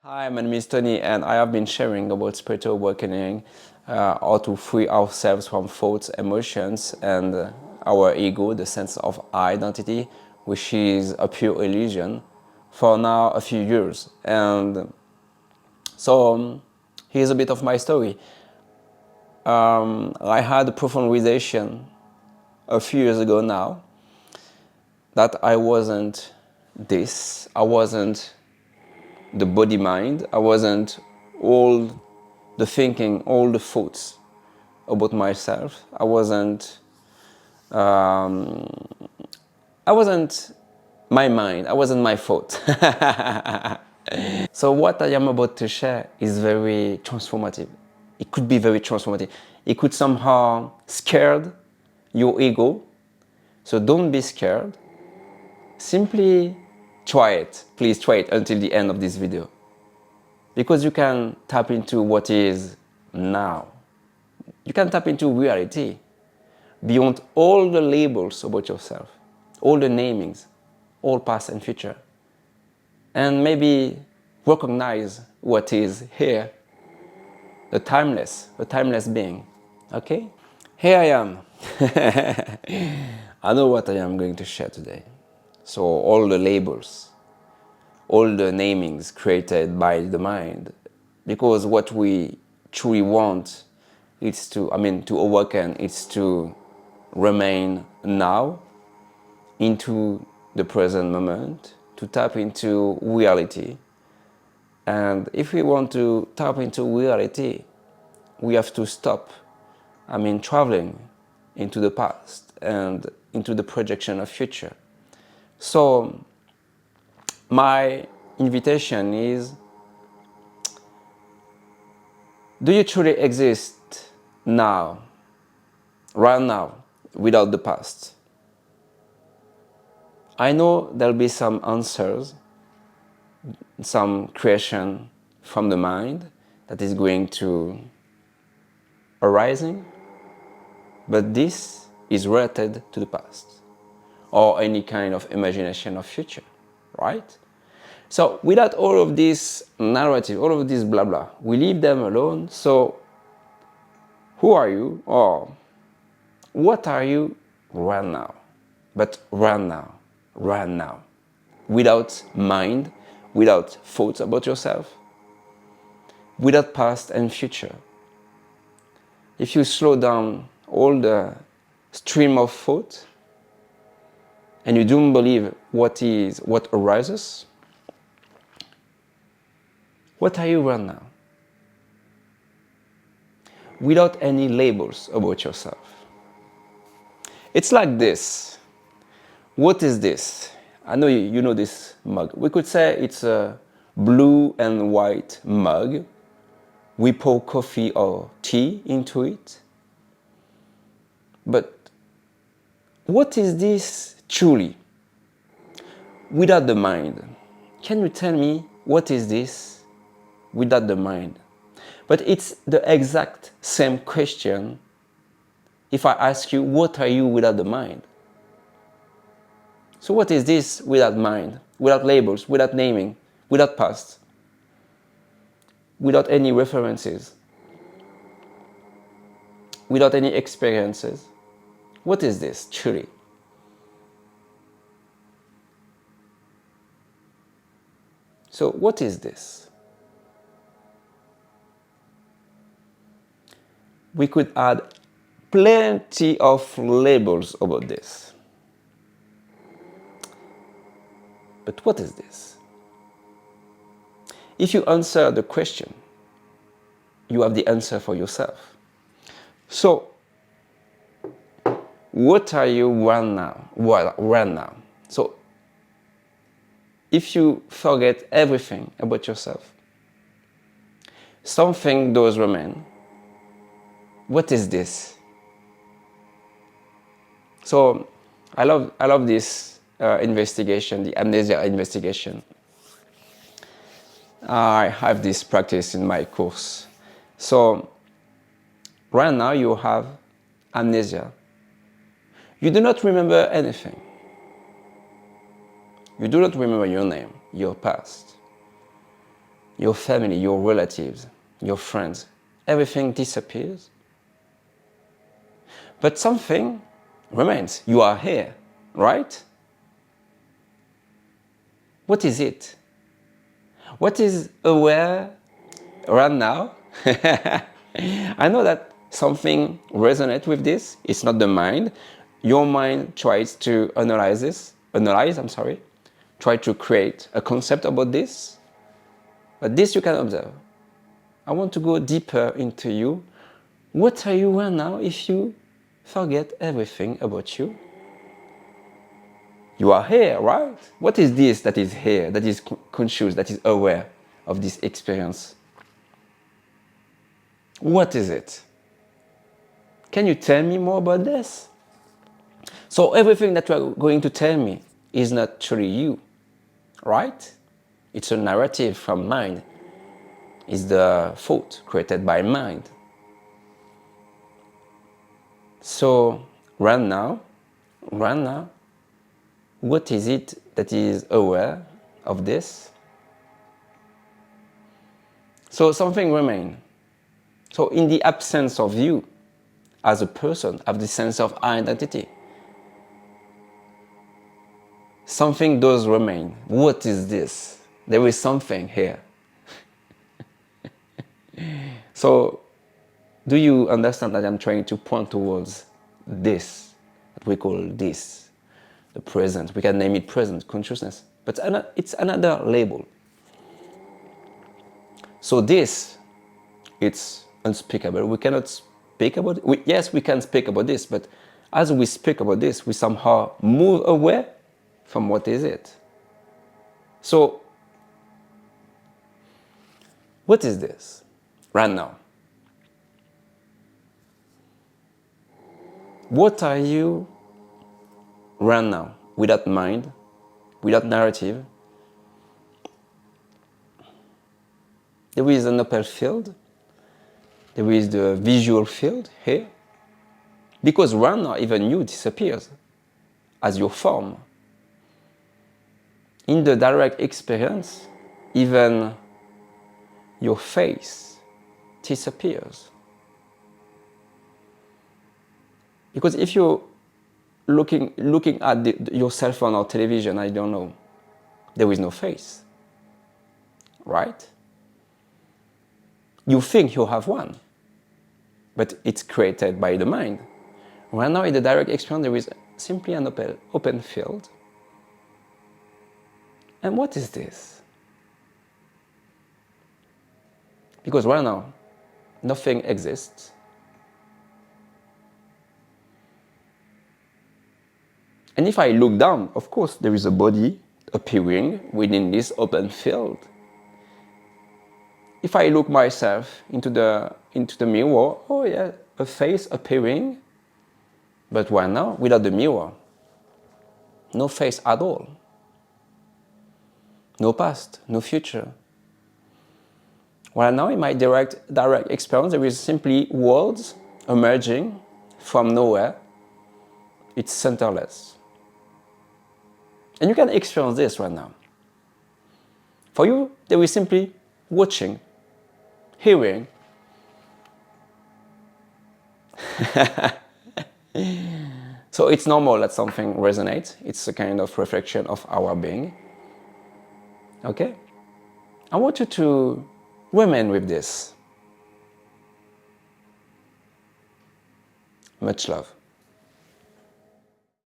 Hi, my name is Tony and I have been sharing about spiritual awakening, how to free ourselves from thoughts, emotions and our ego, the sense of identity, which is a pure illusion, for now a few years. And so here's a bit of my story. I had a profound realization a few years ago now that I wasn't this, I wasn't the body mind, I wasn't all the thinking, all the thoughts about myself. I wasn't my mind, I wasn't my thought. So what I am about to share is very transformative. It could be very transformative. It could somehow scare your ego. So don't be scared. Simply try it. Please try it until the end of this video. Because you can tap into what is now. You can tap into reality beyond all the labels about yourself, all the namings, all past and future. And maybe recognize what is here, the timeless being. Okay? Here I am. I know what I am going to share today. So all the labels, all the namings created by the mind, because what we truly want is to awaken, is to remain now into the present moment, to tap into reality. And if we want to tap into reality, we have to stop traveling into the past and into the projection of future. So my invitation is, do you truly exist now, right now, without the past? I know there'll be some answers, some creation from the mind that is going to arising, but this is related to the past or any kind of imagination of future, right? So without all of this narrative, all of this blah blah, we leave them alone. So who are you, or what are you right now? But right now, without mind, without thoughts about yourself, without past and future. If you slow down all the stream of thought and you don't believe what arises, what are you right now? Without any labels about yourself. It's like this. What is this? I know you know this mug. We could say it's a blue and white mug. We pour coffee or tea into it. But what is this truly? Without the mind. Can you tell me what is this without the mind? But it's the exact same question if I ask you, what are you without the mind? So what is this without mind, without labels, without naming, without past, without any references, without any experiences? What is this truly? So what is this? We could add plenty of labels about this. But what is this? If you answer the question, you have the answer for yourself. So, what are you right now? Right now. So, if you forget everything about yourself, something does remain. What is this? So, I love this investigation, the amnesia investigation. I have this practice in my course. So, right now you have amnesia. You do not remember anything. You do not remember your name, your past. your family, your relatives, your friends, everything disappears. But something remains. You are here, right? What is it? What is aware right now? I know that something resonates with this. It's not the mind. Your mind tries to try to create a concept about this. But this you can observe. I want to go deeper into you. What are you right now if you forget everything about you? You are here, right? What is this that is here, that is conscious, that is aware of this experience? What is it? Can you tell me more about this? So everything that you are going to tell me is not truly you, right? It's a narrative from mind. It's the thought created by mind. So right now, what is it that is aware of this? So something remains. So in the absence of you as a person, of the sense of identity, something does remain. What is this? There is something here. So do you understand that I'm trying to point towards this, what we call this, the present? We can name it present consciousness, but it's another label. So this, it's unspeakable. We cannot speak about it. Yes, we can speak about this, but as we speak about this, we somehow move away from what is it. So, what is this right now? What are you right now, without mind, without narrative? There is an open field. There is the visual field here. Because right now, even you disappears as your form. In the direct experience, even your face disappears. Because if you're looking at your cell phone or television, I don't know, there is no face, right? You think you have one, but it's created by the mind. Right now in the direct experience, there is simply an open field. And what is this? Because right now, nothing exists. And if I look down, of course, there is a body appearing within this open field. If I look myself into the mirror, oh yeah, a face appearing. But right now, without the mirror, no face at all. No past, no future. Right now, in my direct experience, there is simply words emerging from nowhere. It's centerless. And you can experience this right now. For you, there is simply watching, hearing. So it's normal that something resonates. It's a kind of reflection of our being. Okay? I want you to remain with this. Much love.